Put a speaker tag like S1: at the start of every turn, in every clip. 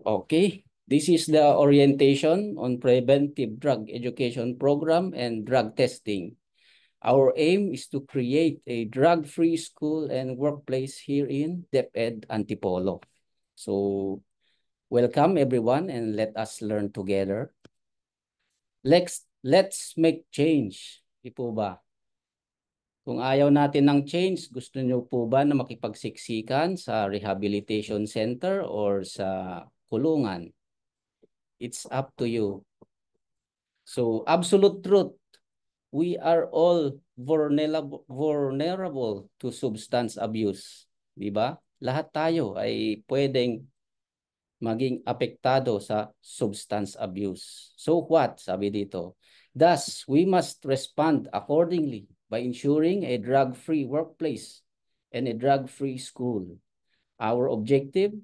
S1: Okay, this is the orientation on preventive drug education program and drug testing. Our aim is to create a drug-free school and workplace here in DepEd Antipolo. So, welcome everyone and let us learn together. Let's make change. Di po ba? Kung ayaw natin ng change, gusto niyo po ba na makipagsiksikan sa rehabilitation center or sa kulungan? It's up to you. So, absolute truth, we are all vulnerable to substance abuse. Di ba? Lahat tayo ay pwedeng maging apektado sa substance abuse. So what? Sabi dito. Thus, we must respond accordingly by ensuring a drug-free workplace and a drug-free school. Our objective,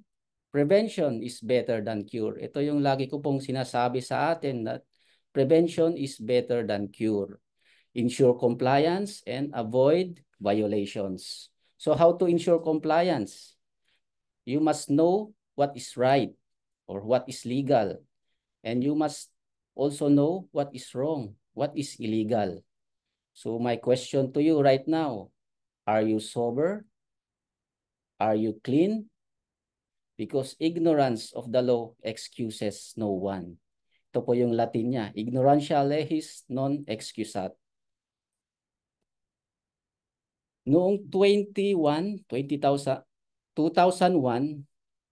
S1: prevention is better than cure. Ito yung lagi ko pong sinasabi sa atin, that prevention is better than cure. Ensure compliance and avoid violations. So how to ensure compliance? You must know what is right or what is legal. And you must also know what is wrong, what is illegal. So my question to you right now, are you sober? Are you clean? Because ignorance of the law excuses no one. Ito po yung Latin niya, ignorantia legis non excusat. Noong 2001,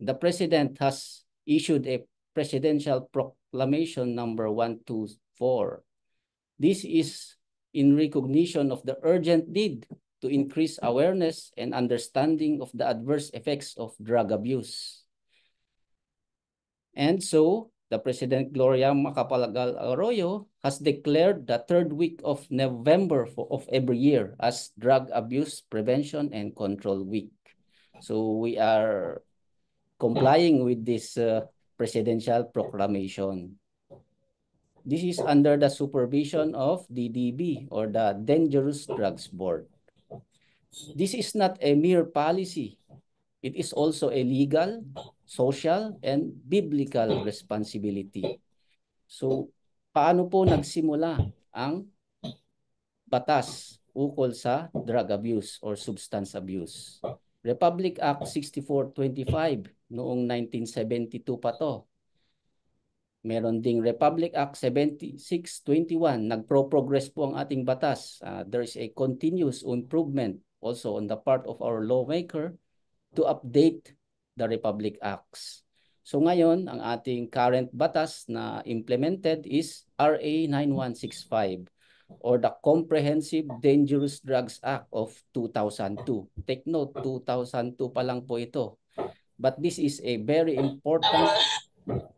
S1: the President has issued a Presidential Proclamation number 124. This is in recognition of the urgent need to increase awareness and understanding of the adverse effects of drug abuse. And so, the President Gloria Macapagal Arroyo has declared the third week of November of every year as Drug Abuse Prevention and Control Week. So we are complying with this presidential proclamation. This is under the supervision of DDB, or the Dangerous Drugs Board. This is not a mere policy. It is also a legal, social, and biblical responsibility. So, paano po nagsimula ang batas ukol sa drug abuse or substance abuse? Republic Act 6425 noong 1972 pa to. Meron ding Republic Act 7621. Nagpro-progress po ang ating batas. There is a continuous improvement also on the part of our lawmaker to update the Republic Acts. So ngayon, ang ating current batas na implemented is RA 9165 or the Comprehensive Dangerous Drugs Act of 2002. Take note, 2002 pa lang po ito. But this is a very important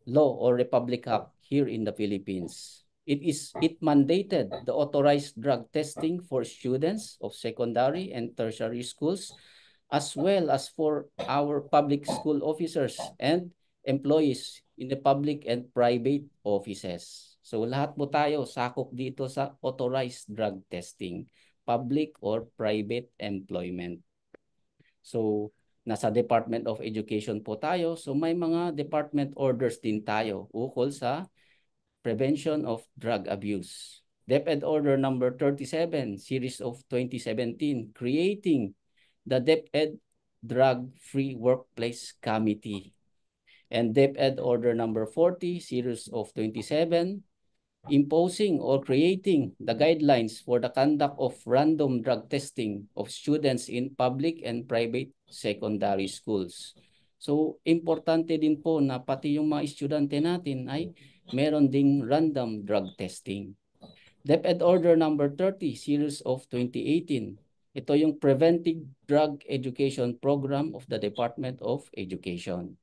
S1: law or Republic Act here in the Philippines. It mandated the authorized drug testing for students of secondary and tertiary schools, as well as for our public school officers and employees in the public and private offices. So lahat po tayo sakop dito sa authorized drug testing, public or private employment. So nasa Department of Education po tayo. So may mga department orders din tayo ukol sa prevention of drug abuse. DepEd Order number 37, series of 2017, creating the DepEd Drug-Free Workplace Committee. And DepEd Order number 40, series of 27, imposing or creating the guidelines for the conduct of random drug testing of students in public and private secondary schools. So, importante din po na pati yung mga estudyante natin ay meron ding random drug testing. DepEd Order number 30, series of 2018. Ito yung Preventive Drug Education Program of the Department of Education.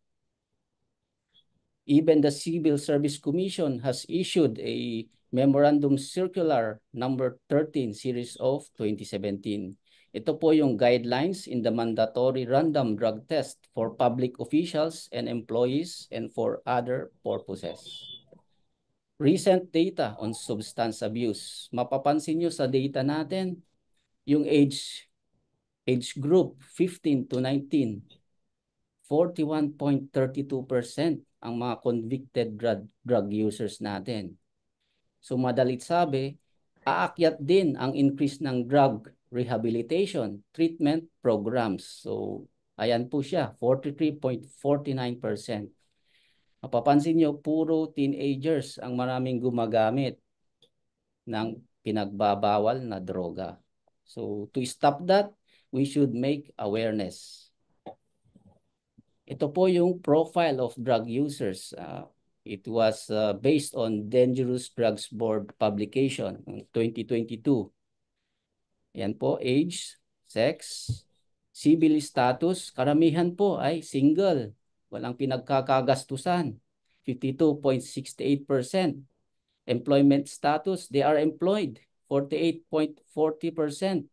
S1: Even the Civil Service Commission has issued a Memorandum Circular number 13, series of 2017. Ito po yung guidelines in the mandatory random drug test for public officials and employees and for other purposes. Recent data on substance abuse. Mapapansin nyo sa data natin, yung age group 15 to 19. 41.32% ang mga convicted drug users natin. So madalit sabi, aakyat din ang increase ng drug rehabilitation treatment programs. So ayan po siya, 43.49%. Mapapansin nyo, puro teenagers ang maraming gumagamit ng pinagbabawal na droga. So to stop that, we should make awareness. Ito po yung profile of drug users. It was based on Dangerous Drugs Board publication in 2022. Yan po, age, sex, civil status, karamihan po ay single. Walang pinagkakagastusan, 52.68%. Employment status, they are employed, 48.40%.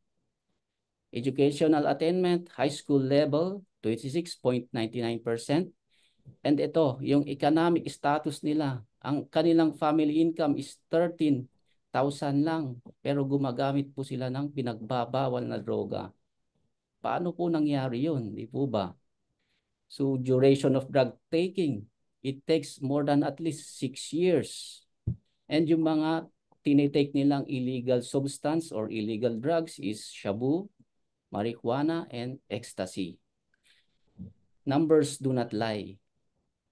S1: Educational attainment, high school level, 26.99%. And ito, yung economic status nila, ang kanilang family income is 13,000 lang. Pero gumagamit po sila ng pinagbabawal na droga. Paano po nangyari yun? Di po ba? So, duration of drug taking, it takes more than at least 6 years. And yung mga tinitake nilang illegal substance or illegal drugs is shabu, marijuana, and ecstasy. Numbers do not lie.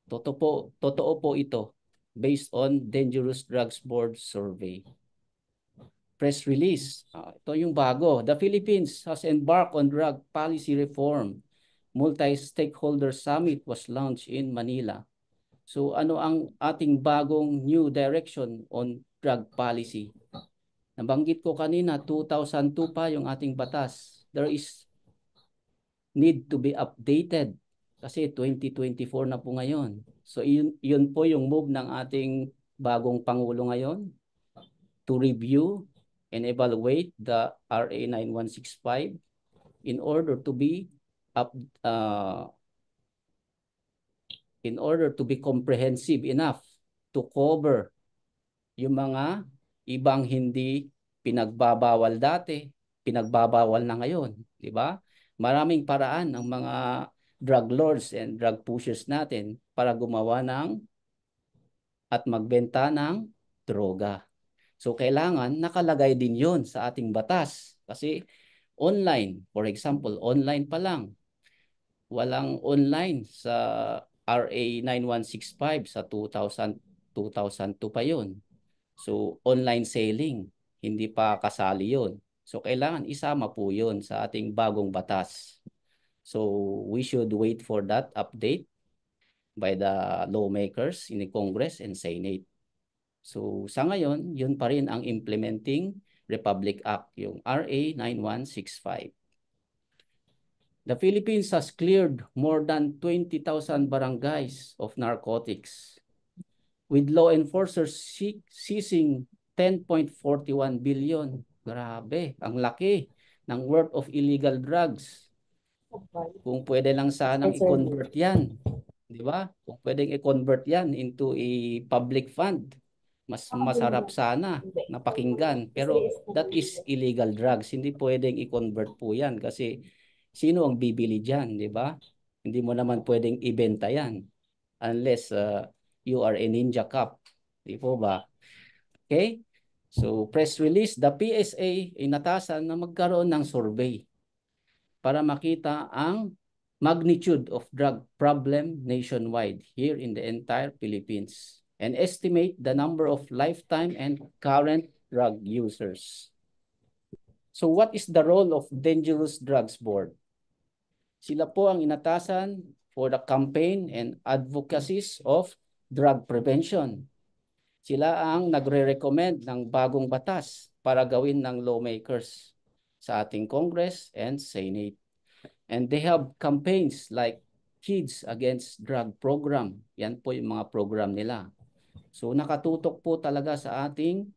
S1: Totoo po ito based on Dangerous Drugs Board survey. Press release. Ito yung bago. The Philippines has embarked on drug policy reform. Multi-stakeholder summit was launched in Manila. So ano ang ating bagong new direction on drug policy? Nabanggit ko kanina, 2002 pa yung ating batas. There is need to be updated kasi 2024 na po ngayon. So yun po yung move ng ating bagong Pangulo ngayon to review and evaluate the RA 9165 in order to be comprehensive enough to cover yung mga ibang hindi pinagbabawal dati, pinagbabawal na ngayon, di ba? Maraming paraan ang mga drug lords and drug pushers natin para gumawa ng at magbenta ng droga. So kailangan nakalagay din yon sa ating batas kasi online, for example, online pa lang. Walang online sa RA 9165 sa 2002 pa yon. So online selling, hindi pa kasali yon. So kailangan isama po yon sa ating bagong batas. So we should wait for that update by the lawmakers in the Congress and Senate. So sa ngayon, yun pa rin ang implementing Republic Act, yung RA 9165. The Philippines has cleared more than 20,000 barangays of narcotics, with law enforcers seizing 10.41 billion. Grabe, ang laki ng worth of illegal drugs. Kung pwede lang sanang i-convert yan, di ba? Kung pwedeng i-convert yan into a public fund, mas masarap sana napakinggan. Pero that is illegal drugs. Hindi pwedeng i-convert po yan kasi sino ang bibili dyan, di ba? Hindi mo naman pwedeng ibenta yan unless you are a ninja cop. Di po ba? Okay? So, press release, the PSA inatasan na magkaroon ng survey para makita ang magnitude of drug problem nationwide here in the entire Philippines and estimate the number of lifetime and current drug users. So what is the role of Dangerous Drugs Board? Sila po ang inatasan for the campaign and advocacies of drug prevention. Sila ang nagre-recommend ng bagong batas para gawin ng lawmakers sa ating Congress and Senate. And they have campaigns like Kids Against Drug Program. Yan po yung mga program nila. So nakatutok po talaga sa ating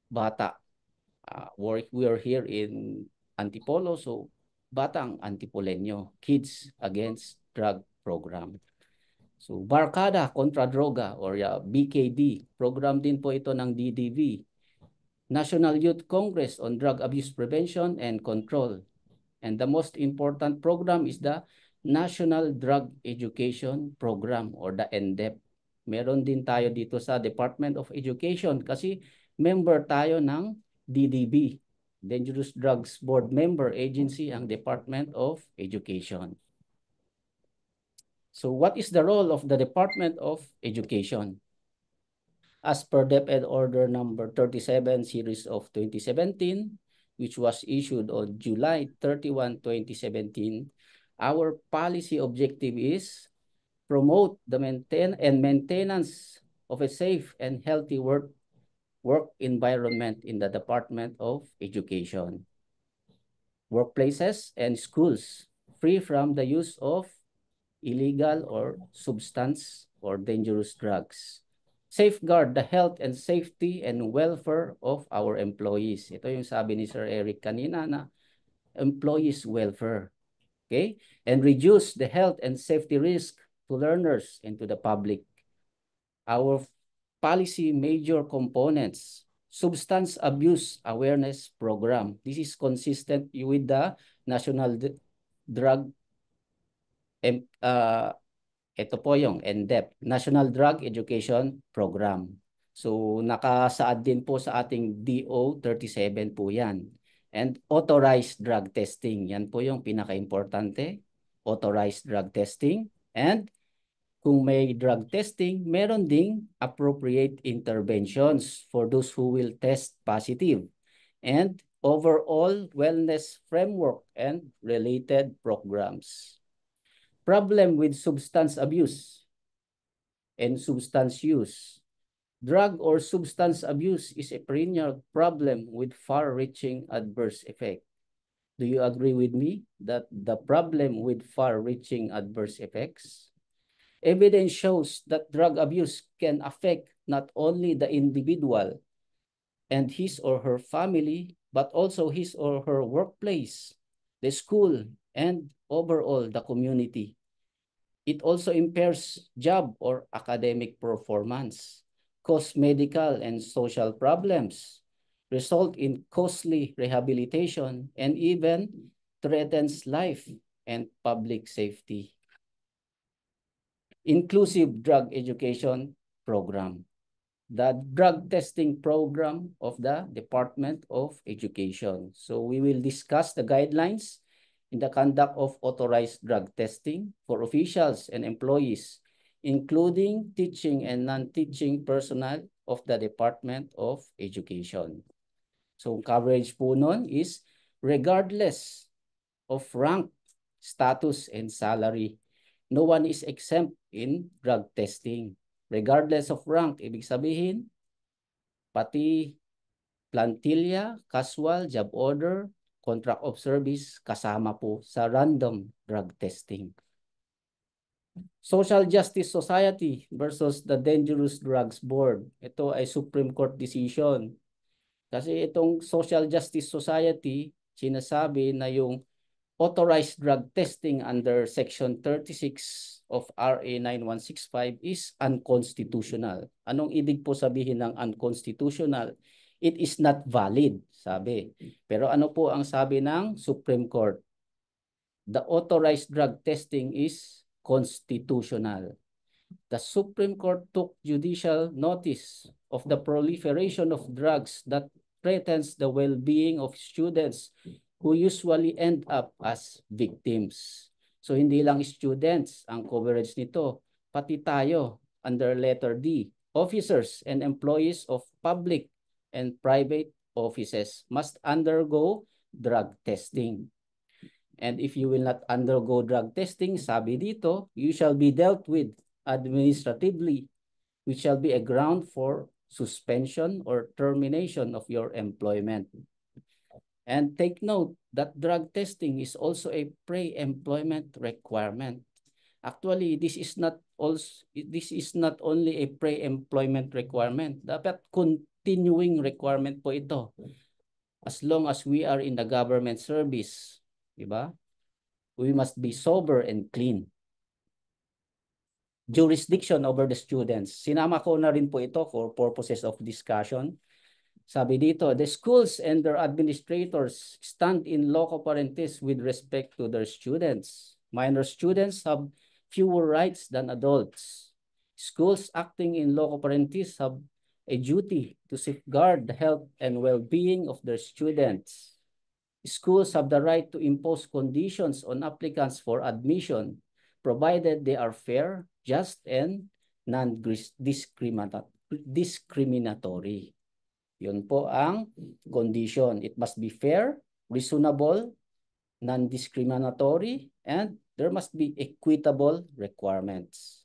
S1: bata. We are here in Antipolo, so Batang Antipoleño, Kids Against Drug Program. So Barkada Kontra Droga or BKD, program din po ito ng DDV. National Youth Congress on Drug Abuse Prevention and Control. And the most important program is the National Drug Education Program or the NDEP. Meron din tayo dito sa Department of Education kasi member tayo ng DDB, Dangerous Drugs Board Member Agency, ang Department of Education. So what is the role of the Department of Education? As per DepEd Order number 37 series of 2017, which was issued on July 31, 2017, our policy objective is promote the maintenance of a safe and healthy work environment in the Department of Education, workplaces and schools, free from the use of illegal or substance or dangerous drugs. Safeguard the health and safety and welfare of our employees. Ito yung sabi ni Sir Eric kanina na employees welfare. Okay? And reduce the health and safety risk to learners and to the public. Our policy major components: substance abuse awareness program. This is consistent with the National Drug ito po yung NDEP, National Drug Education Program. So nakasaad din po sa ating DO 37 po yan. And authorized drug testing, yan po yung pinaka-importante. Authorized drug testing. And kung may drug testing, meron ding appropriate interventions for those who will test positive. And overall wellness framework and related programs. Problem with substance abuse and substance use. Drug or substance abuse is a perennial problem with far-reaching adverse effect. Do you agree with me that the problem with far-reaching adverse effects? Evidence shows that drug abuse can affect not only the individual and his or her family, but also his or her workplace, the school, and overall the community. It also impairs job or academic performance, cause medical and social problems, result in costly rehabilitation, and even threatens life and public safety. Inclusive drug education program. The drug testing program of the Department of Education. So we will discuss the guidelines in the conduct of authorized drug testing for officials and employees, including teaching and non-teaching personnel of the Department of Education. So coverage po nun is regardless of rank, status, and salary. No one is exempt in drug testing. Regardless of rank, ibig sabihin, pati plantilla, casual, job order, contract of service, kasama po sa random drug testing. Social Justice Society versus the Dangerous Drugs Board. Ito ay Supreme Court decision. Kasi itong Social Justice Society, sinasabi na yung authorized drug testing under Section 36 of RA 9165 is unconstitutional. Anong ibig po sabihin ng unconstitutional? It is not valid, sabi. Pero ano po ang sabi ng Supreme Court? The authorized drug testing is constitutional. The Supreme Court took judicial notice of the proliferation of drugs that threatens the well-being of students who usually end up as victims. So hindi lang students ang coverage nito, pati tayo under letter D, officers and employees of public and private offices must undergo drug testing. And if you will not undergo drug testing, sabi dito, you shall be dealt with administratively, which shall be a ground for suspension or termination of your employment. And take note that drug testing is also a pre-employment requirement. Actually, this is not only a pre-employment requirement. Dapat continuing requirement po ito. As long as we are in the government service, di ba? We must be sober and clean. Jurisdiction over the students. Sinama ko na rin po ito for purposes of discussion. Sabi dito, the schools and their administrators stand in loco parentis with respect to their students. Minor students have fewer rights than adults. Schools acting in loco parentis have a duty to safeguard the health and well-being of their students. Schools have the right to impose conditions on applicants for admission, provided they are fair, just, and non-discriminatory. Yun po ang condition. It must be fair, reasonable, non-discriminatory, and there must be equitable requirements.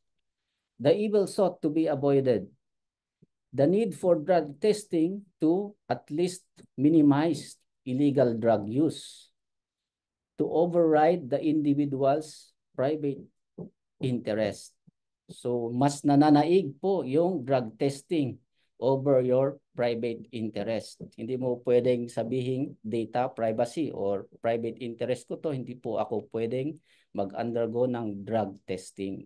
S1: The evil sought to be avoided. The need for drug testing to at least minimize illegal drug use, to override the individual's private interest. So, mas nananaig po yung drug testing over your private interest. Hindi mo pwedeng sabihin data privacy or private interest ko to, hindi po ako pwedeng mag-undergo ng drug testing.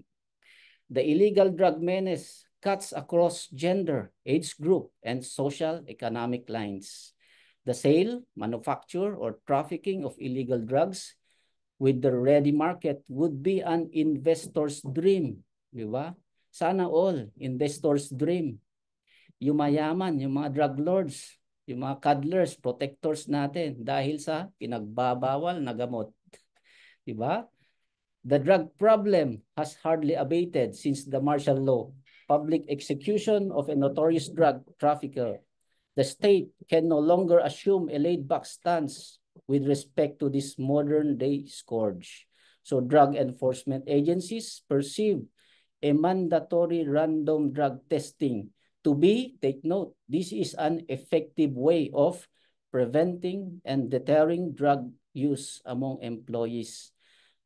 S1: The illegal drug menace cuts across gender, age group, and social economic lines. The sale, manufacture, or trafficking of illegal drugs with the ready market would be an investor's dream. Di ba? Sana all, investor's dream. Yung mayaman, yung mga drug lords, yung mga cuddlers, protectors natin dahil sa pinagbabawal na gamot. Di ba? The drug problem has hardly abated since the martial law, public execution of a notorious drug trafficker. The state can no longer assume a laid-back stance with respect to this modern-day scourge. So drug enforcement agencies perceive a mandatory random drug testing to be, take note, this is an effective way of preventing and deterring drug use among employees.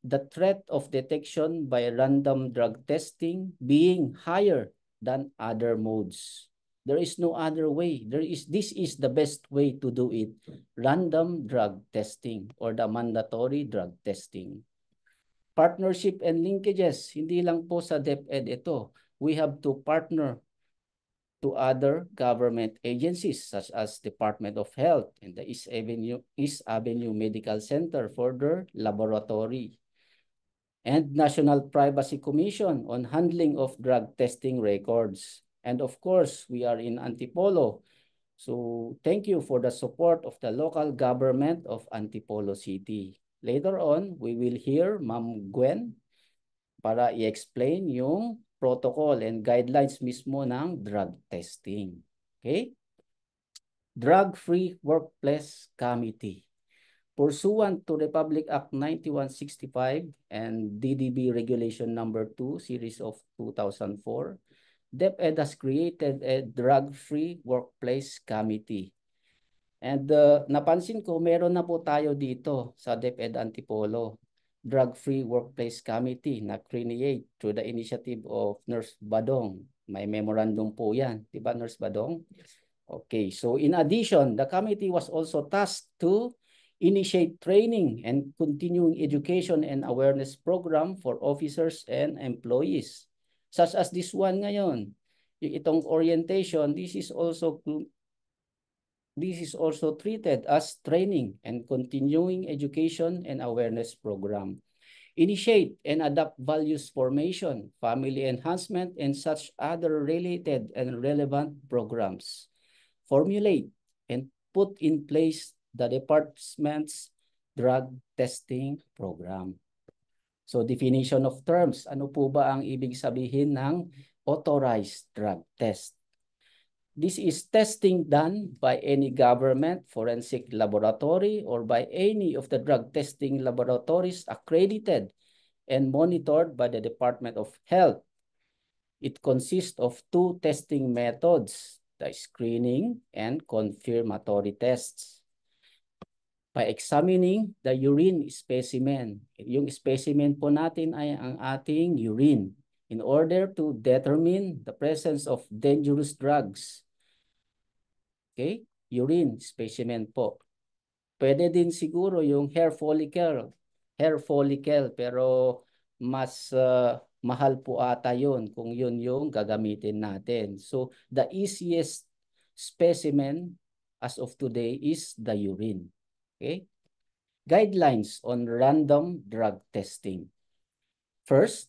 S1: The threat of detection by random drug testing being higher than other modes. There is no other way. This is the best way to do it. Random drug testing or the mandatory drug testing. Partnership and linkages. Hindi lang po sa DepEd ito. We have to partner to other government agencies such as Department of Health and the East Avenue Medical Center for their laboratory, and National Privacy Commission on handling of drug testing records. And of course, we are in Antipolo. So thank you for the support of the local government of Antipolo City. Later on, we will hear Ma'am Gwen para i-explain yung protocol and guidelines mismo ng drug testing. Okay? Drug-Free Workplace Committee. Pursuant to Republic Act 9165 and DDB Regulation Number 2, Series of 2004, DepEd has created a Drug-Free Workplace Committee. And napansin ko, meron na po tayo dito sa DepEd Antipolo, Drug-Free Workplace Committee na create through the initiative of Nurse Badong. May memorandum po yan. Diba, Nurse Badong? Okay, so in addition, the committee was also tasked to initiate training and continuing education and awareness program for officers and employees. Such as this one ngayon. Itong orientation, this is also treated as training and continuing education and awareness program. Initiate and adopt values formation, family enhancement, and such other related and relevant programs. Formulate and put in place the department's drug testing program. So definition of terms, ano po ba ang ibig sabihin ng authorized drug test? This is testing done by any government forensic laboratory or by any of the drug testing laboratories accredited and monitored by the Department of Health. It consists of two testing methods, the screening and confirmatory tests. By examining the urine specimen, yung specimen po natin ay ang ating urine in order to determine the presence of dangerous drugs. Okay? Urine specimen po. Pwede din siguro yung hair follicle, pero mas mahal po ata yun kung yun yung gagamitin natin. So, the easiest specimen as of today is the urine. Okay? Guidelines on random drug testing. First,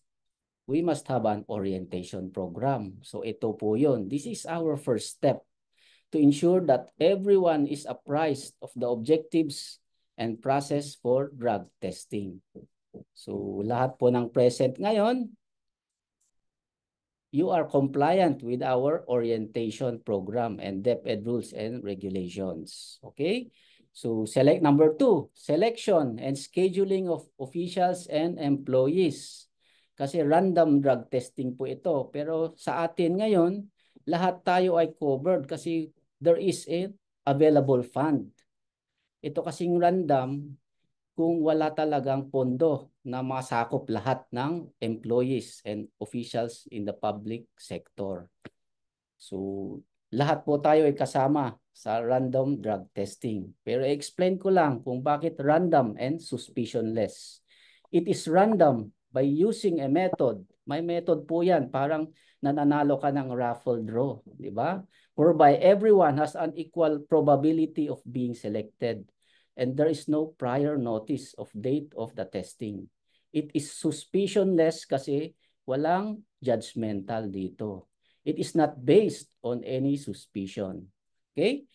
S1: we must have an orientation program. So ito po yun. This is our first step to ensure that everyone is apprised of the objectives and process for drug testing. So lahat po ng present ngayon, you are compliant with our orientation program and DepEd rules and regulations. Okay? So select number 2, selection and scheduling of officials and employees. Kasi random drug testing po ito. Pero sa atin ngayon, lahat tayo ay covered kasi there is a available fund. Ito kasing random kung wala talagang pondo na masakop lahat ng employees and officials in the public sector. So, lahat po tayo ay kasama sa random drug testing. Pero explain ko lang kung bakit random and suspicionless. It is random by using a method. May method po yan, parang nananalo ka ng raffle draw, di ba? Whereby everyone has an equal probability of being selected. And there is no prior notice of date of the testing. It is suspicionless kasi walang judgmental dito. It is not based on any suspicion. Okay?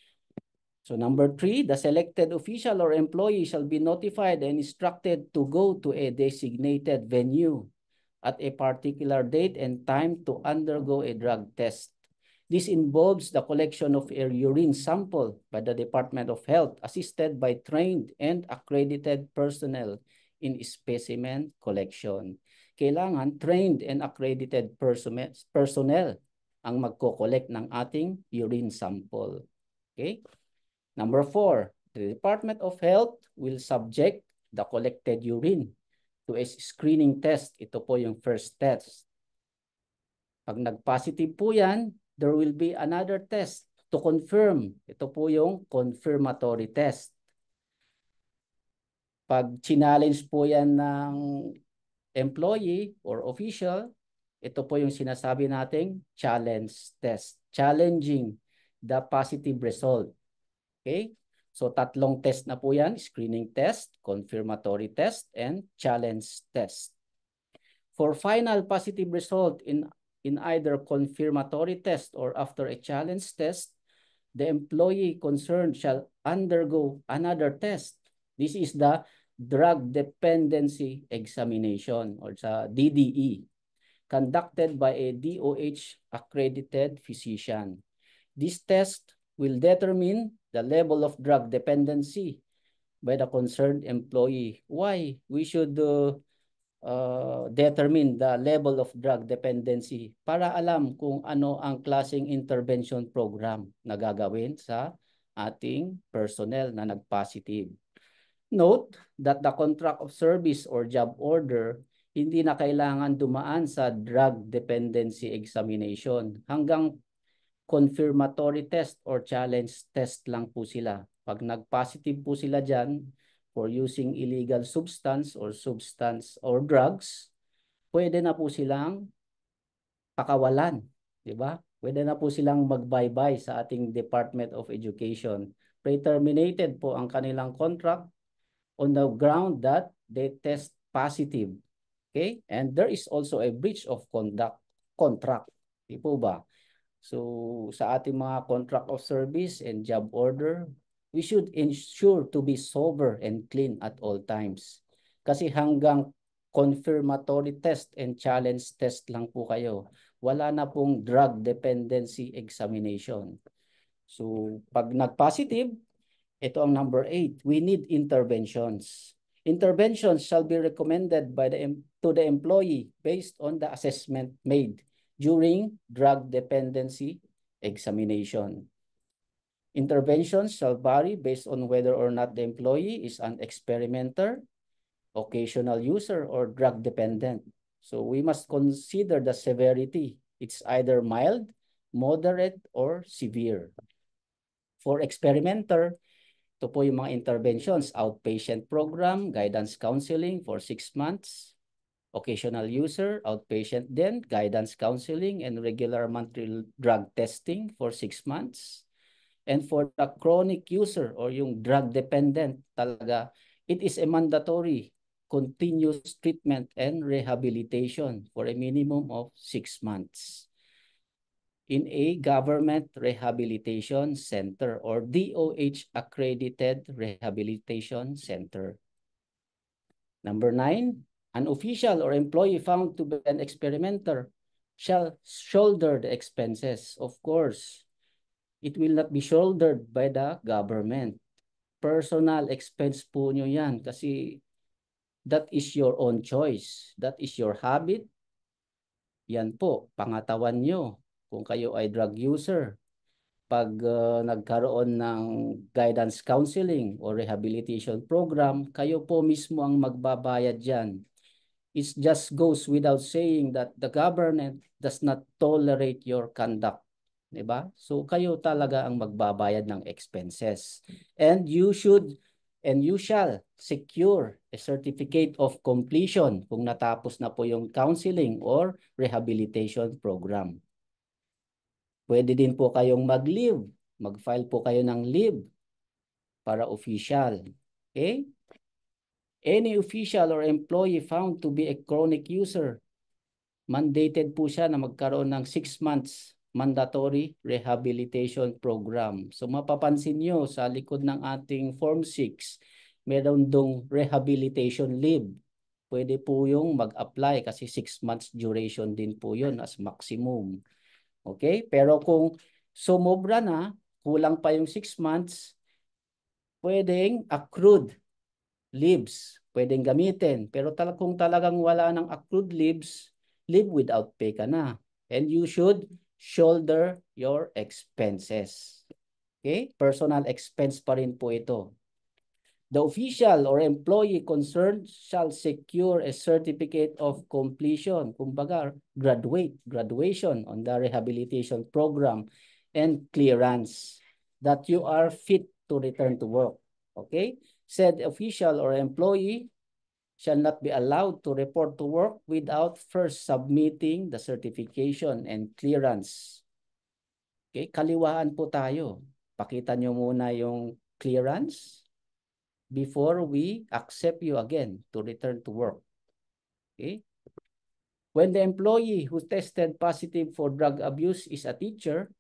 S1: So number 3, the selected official or employee shall be notified and instructed to go to a designated venue at a particular date and time to undergo a drug test. This involves the collection of a urine sample by the Department of Health assisted by trained and accredited personnel in specimen collection. Kailangan trained and accredited personnel ang magko-collect ng ating urine sample. Okay? Number 4, the Department of Health will subject the collected urine to a screening test. Ito po yung first test. Pag nag-positive po yan, there will be another test to confirm. Ito po yung confirmatory test. Pag challenge po yan ng employee or official, ito po yung sinasabi nating challenge test. Challenging the positive result. Okay? So tatlong test na po yan, screening test, confirmatory test, and challenge test. For final positive result in either confirmatory test or after a challenge test, the employee concerned shall undergo another test. This is the drug dependency examination or sa DDE, conducted by a DOH accredited physician. This test will determine the level of drug dependency by the concerned employee. Why we should determine the level of drug dependency? Para alam kung ano ang klaseng intervention program na gagawin sa ating personnel na nag-positive. Note that the contract of service or job order hindi na kailangan dumaan sa drug dependency examination. Hanggang confirmatory test or challenge test lang po sila. Pag nag-positive po sila dyan for using illegal substance or drugs, pwede na po silang pakawalan, di ba? Pwede na po silang mag-bye-bye sa ating Department of Education. Pre-terminated po ang kanilang contract on the ground that they test positive. Okay? And there is also a breach of contract. Di po ba? So, sa ating mga contract of service and job order, we should ensure to be sober and clean at all times. Kasi hanggang confirmatory test and challenge test lang po kayo. Wala na pong drug dependency examination. So, pag nag-positive, ito ang number 8. We need interventions. Interventions shall be recommended by to the employee based on the assessment made during drug dependency examination. Interventions shall vary based on whether or not the employee is an experimenter, occasional user, or drug dependent. So we must consider the severity. It's either mild, moderate, or severe. For experimenter, ito po yung mga interventions, outpatient program, guidance counseling for 6 months, occasional user, outpatient din, guidance counseling, and regular monthly drug testing for 6 months. And for the chronic user or yung drug dependent talaga, it is a mandatory continuous treatment and rehabilitation for a minimum of 6 months in a government rehabilitation center or DOH accredited rehabilitation center. Number 9, an official or employee found to be an experimenter shall shoulder the expenses. Of course, it will not be shouldered by the government. Personal expense po nyo yan kasi that is your own choice. That is your habit. Yan po, pangatawan nyo. Kung kayo ay drug user, pag nagkaroon ng guidance counseling or rehabilitation program, kayo po mismo ang magbabayad dyan. It just goes without saying that the government does not tolerate your conduct. Diba? So kayo talaga ang magbabayad ng expenses. And you shall secure a certificate of completion kung natapos na po yung counseling or rehabilitation program. Pwede din po kayong mag-leave. Mag-file po kayo ng leave para official. Okay? Any official or employee found to be a chronic user, mandated po siya na magkaroon ng 6 months mandatory rehabilitation program. So mapapansin nyo sa likod ng ating Form 6, meron dong rehabilitation leave. Pwede po yung mag-apply kasi 6 months duration din po yun as maximum. Okay? Pero kung sumobra na, kulang pa yung 6 months, pwedeng accrued leaves. Pwedeng gamitin. Pero kung talagang wala ng accrued leaves, leave without pay ka na. And you should shoulder your expenses. Okay? Personal expense pa rin po ito. The official or employee concerned shall secure a certificate of completion, kumbaga graduation on the rehabilitation program and clearance that you are fit to return to work. Okay? Said official or employee shall not be allowed to report to work without first submitting the certification and clearance. Okay? Kaliwaan po tayo. Pakita nyo muna yung clearance before we accept you again to return to work. Okay? When the employee who tested positive for drug abuse is a teacher,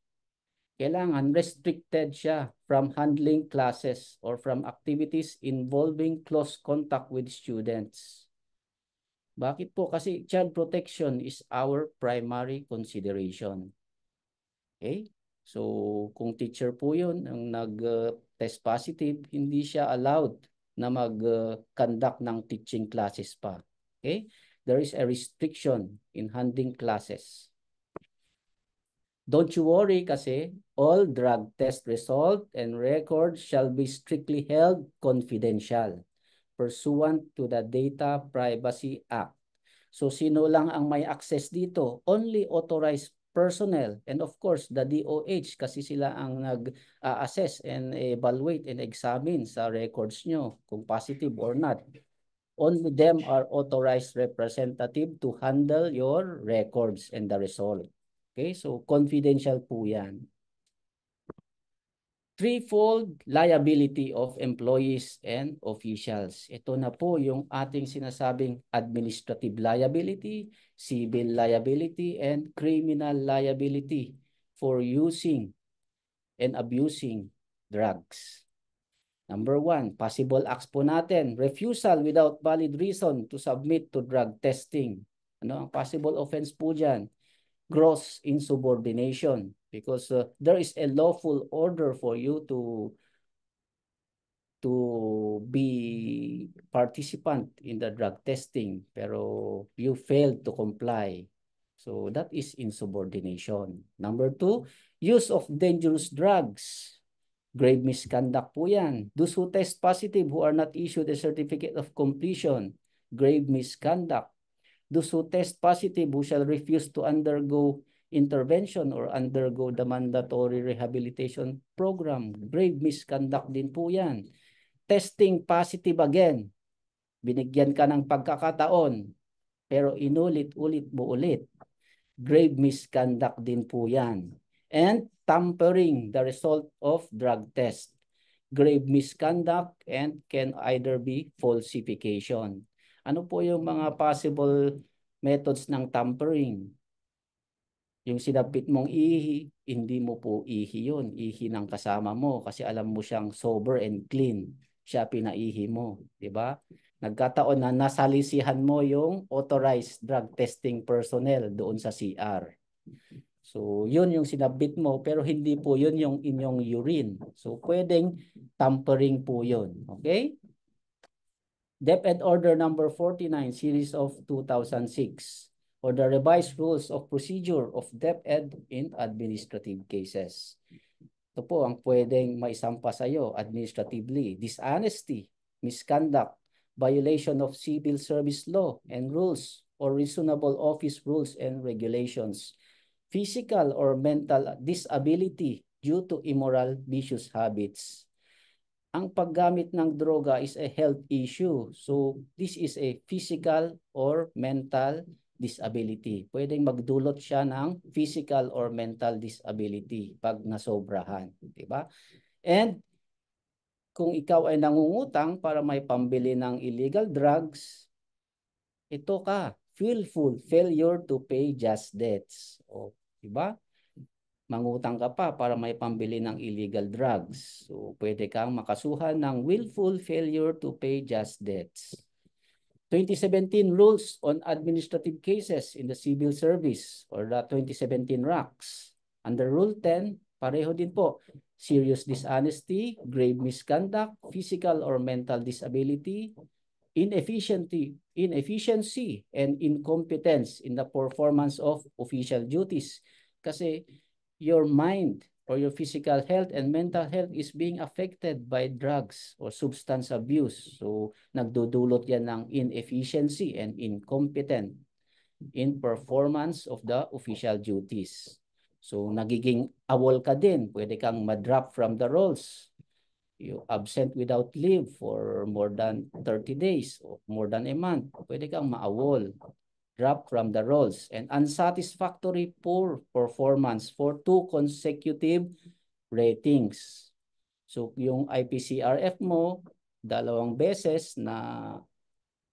S1: kailangan restricted siya from handling classes or from activities involving close contact with students. Bakit po? Kasi child protection is our primary consideration. Okay? So, kung teacher po yun ang nag-test positive, hindi siya allowed na mag-conduct ng teaching classes pa. Okay? There is a restriction in handling classes. Don't you worry kasi all drug test result and records shall be strictly held confidential pursuant to the Data Privacy Act. So sino lang ang may access dito? Only authorized personnel and of course the DOH kasi sila ang nag-assess and evaluate and examine sa records nyo kung positive or not. Only them are authorized representative to handle your records and the result. Okay, so confidential po yan. Threefold liability of employees and officials. Ito na po yung ating sinasabing administrative liability, civil liability, and criminal liability for using and abusing drugs. Number 1, possible acts po natin. Refusal without valid reason to submit to drug testing. Ano ang possible offense po dyan? Gross insubordination because there is a lawful order for you to be participant in the drug testing pero you failed to comply. So that is insubordination. Number 2, use of dangerous drugs. Grave misconduct po yan. Those who test positive who are not issued a certificate of completion. Grave misconduct. Those who test positive who shall refuse to undergo intervention or undergo the mandatory rehabilitation program. Grave misconduct din po yan. Testing positive again. Binigyan ka ng pagkakataon pero inulit-ulit mo ulit. Grave misconduct din po yan. And tampering the result of drug test. Grave misconduct and can either be falsification. Ano po yung mga possible methods ng tampering? Yung sinabit mong ihi, hindi mo po ihi yun. Ihi ng kasama mo kasi alam mo siyang sober and clean. Siya pinaihi mo, di ba? Nagkataon na nasalisihan mo yung authorized drug testing personnel doon sa CR. So, yun yung sinabit mo, pero hindi po yun yung inyong urine. So, pwedeng tampering po yun. Okay? DepEd Order number 49, series of 2006, or the revised rules of procedure of DepEd in administrative cases. Ito po ang pwedeng maisampa sa iyo administratively: dishonesty, misconduct, violation of civil service law and rules or reasonable office rules and regulations, physical or mental disability due to immoral vicious habits. Ang paggamit ng droga is a health issue. So, this is a physical or mental disability. Pwedeng magdulot siya ng physical or mental disability pag nasobrahan. Diba? And kung ikaw ay nangungutang para may pambili ng illegal drugs, ito ka, willful failure to pay just debts. O, diba? Mangutang ka pa para may pambili ng illegal drugs. So, pwede kang makasuhan ng willful failure to pay just debts. 2017 Rules on Administrative Cases in the Civil Service, or the 2017 RACS. Under Rule 10, pareho din po. Serious dishonesty, grave misconduct, physical or mental disability, inefficiency, and incompetence in the performance of official duties. Kasi your mind or your physical health and mental health is being affected by drugs or substance abuse. So, nagdudulot yan ng inefficiency and incompetent in performance of the official duties. So, nagiging awol ka din. Pwede kang ma-drop from the rolls. You absent without leave for more than 30 days or more than a month. Pwede kang maawol, drop from the rolls, and unsatisfactory poor performance for 2 consecutive ratings. So, yung IPCRF mo, 2 beses na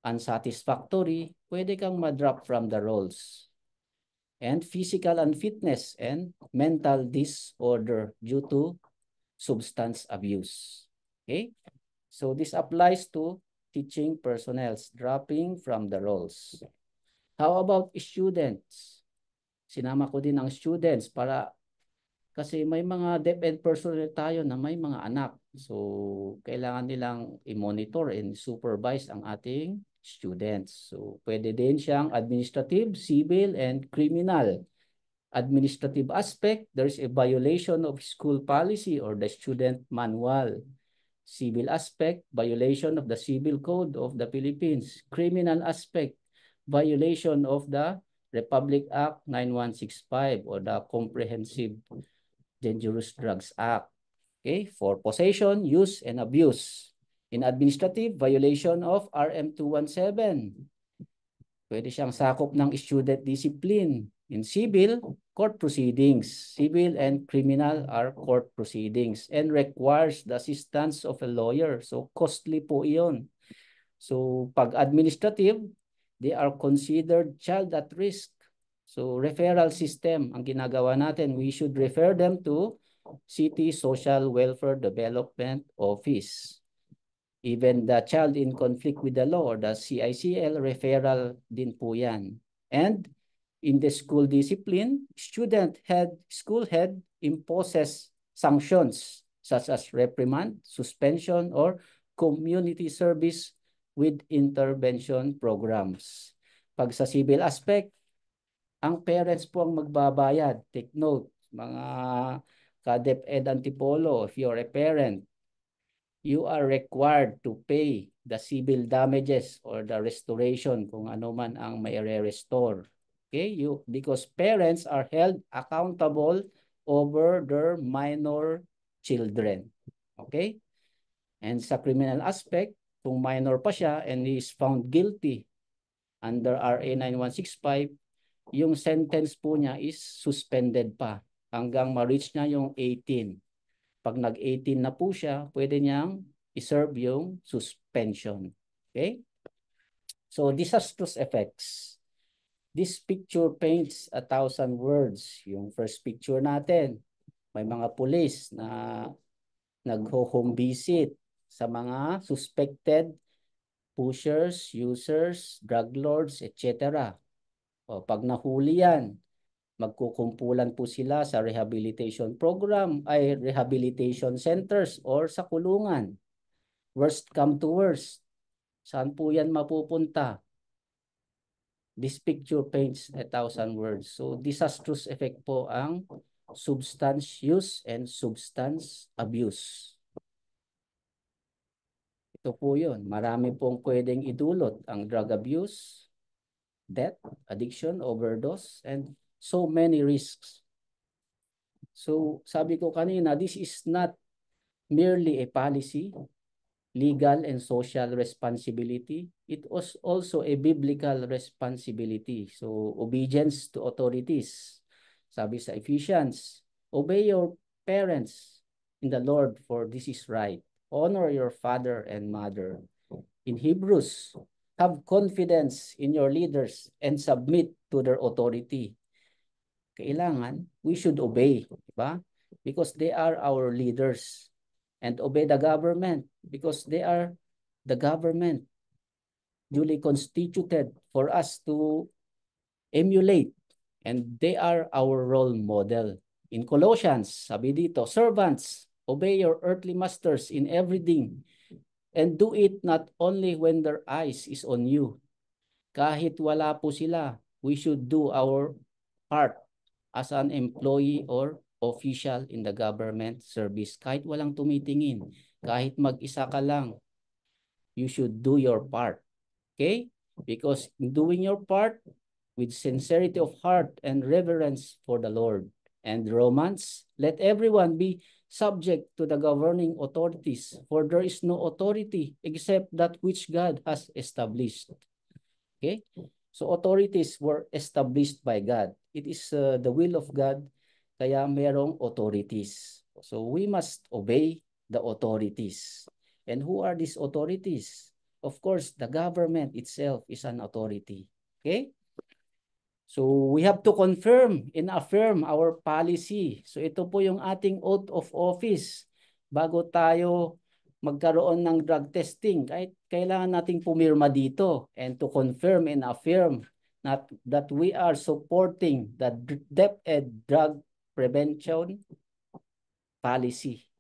S1: unsatisfactory, pwede kang ma-drop from the rolls. And physical unfitness and mental disorder due to substance abuse. Okay? So, this applies to teaching personnels dropping from the rolls. How about students? Sinama ko din ang students para kasi may mga DepEd personnel tayo na may mga anak. So, kailangan nilang i-monitor and supervise ang ating students. So, pwede din siyang administrative, civil, and criminal. Administrative aspect, there's a violation of school policy or the student manual. Civil aspect, violation of the Civil Code of the Philippines. Criminal aspect, violation of the Republic Act 9165 or the Comprehensive Dangerous Drugs Act. Okay, for possession, use, and abuse. In administrative, violation of RM 217. Pwede siyang sakop ng student discipline. In civil, court proceedings. Civil and criminal are court proceedings and requires the assistance of a lawyer. So, costly po iyon. So, pag administrative, they are considered child at risk. So, referral system ang ginagawa natin. We should refer them to City Social Welfare Development Office. Even the child in conflict with the law or the CICL, referral din po yan. And in the school discipline, school head imposes sanctions such as reprimand, suspension, or community service with intervention programs. Pag sa civil aspect, ang parents po ang magbabayad. Take note, mga ka-DepEd Antipolo, if you're a parent, you are required to pay the civil damages or the restoration kung ano man ang may restore. Okay, because parents are held accountable over their minor children. Okay? And sa criminal aspect, kung minor pa siya and he is found guilty under RA 9165, yung sentence po niya is suspended pa hanggang ma-reach niya yung 18. Pag nag-18 na po siya, pwede niyang i-serve yung suspension. Okay? So disastrous effects. This picture paints 1,000 words. Yung first picture natin, may mga pulis na nag-home visit sa mga suspected pushers, users, drug lords, etc. O pag nahuli yan, magkukumpulan po sila sa rehabilitation program ay rehabilitation centers or sa kulungan. Worst come to worst. Saan po yan mapupunta? This picture paints 1,000 words. So disastrous effect po ang substance use and substance abuse. Ito po yun. Marami pong pwedeng idulot ang drug abuse, death, addiction, overdose, and so many risks. So sabi ko kanina, this is not merely a policy, legal and social responsibility. It was also a biblical responsibility. So obedience to authorities. Sabi sa Ephesians, obey your parents in the Lord, for this is right. Honor your father and mother. In Hebrews, have confidence in your leaders and submit to their authority. Kailangan, we should obey, diba? Because they are our leaders. And obey the government because they are the government duly constituted for us to emulate. And they are our role model. In Colossians, sabi dito, servants, obey your earthly masters in everything, and do it not only when their eyes is on you. Kahit wala po sila, we should do our part as an employee or official in the government service. Kahit walang tumitingin, kahit mag-isa ka lang, you should do your part. Okay? Because in doing your part with sincerity of heart and reverence for the Lord. And Romans, let everyone be subject to the governing authorities, for there is no authority except that which God has established. Okay? So authorities were established by God. It is the will of God, kaya merong authorities. So we must obey the authorities. And who are these authorities? Of course, the government itself is an authority. Okay? So we have to confirm and affirm our policy. So ito po yung ating oath of office. Bago tayo magkaroon ng drug testing, kahit kailangan nating pumirma dito and to confirm and affirm that we are supporting the DepEd drug prevention policy.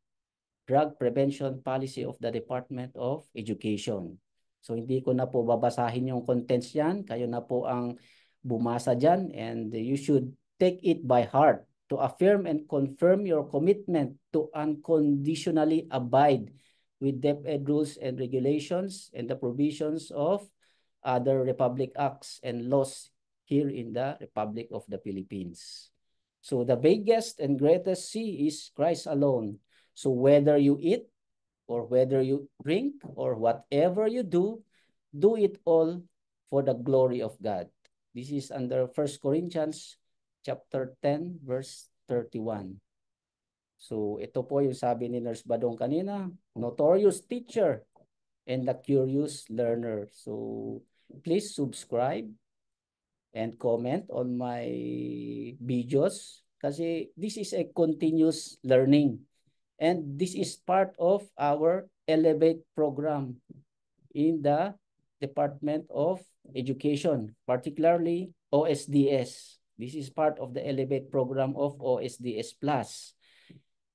S1: Drug prevention policy of the Department of Education. So hindi ko na po babasahin yung contents yan. Kayo na po ang bumasa dyan, and you should take it by heart to affirm and confirm your commitment to unconditionally abide with DepEd rules and regulations and the provisions of other Republic Acts and laws here in the Republic of the Philippines. So the biggest and greatest C is Christ alone. So whether you eat or whether you drink or whatever you do it all for the glory of God. This is under 1 Corinthians chapter 10 verse 31. So ito po yung sabi ni Nurse Badong kanina, notorious teacher and the curious learner. So please subscribe and comment on my videos kasi this is a continuous learning. And this is part of our Elevate program in the Department of Education, particularly OSDS. This is part of the Elevate program of OSDS Plus,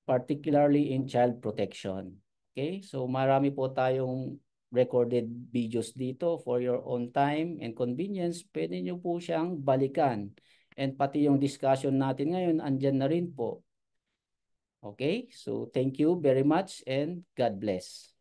S1: particularly in child protection. Okay, so marami po tayong recorded videos dito for your own time and convenience. Pwede nyo po siyang balikan. And pati yung discussion natin ngayon, andyan na rin po. Okay, so thank you very much and God bless.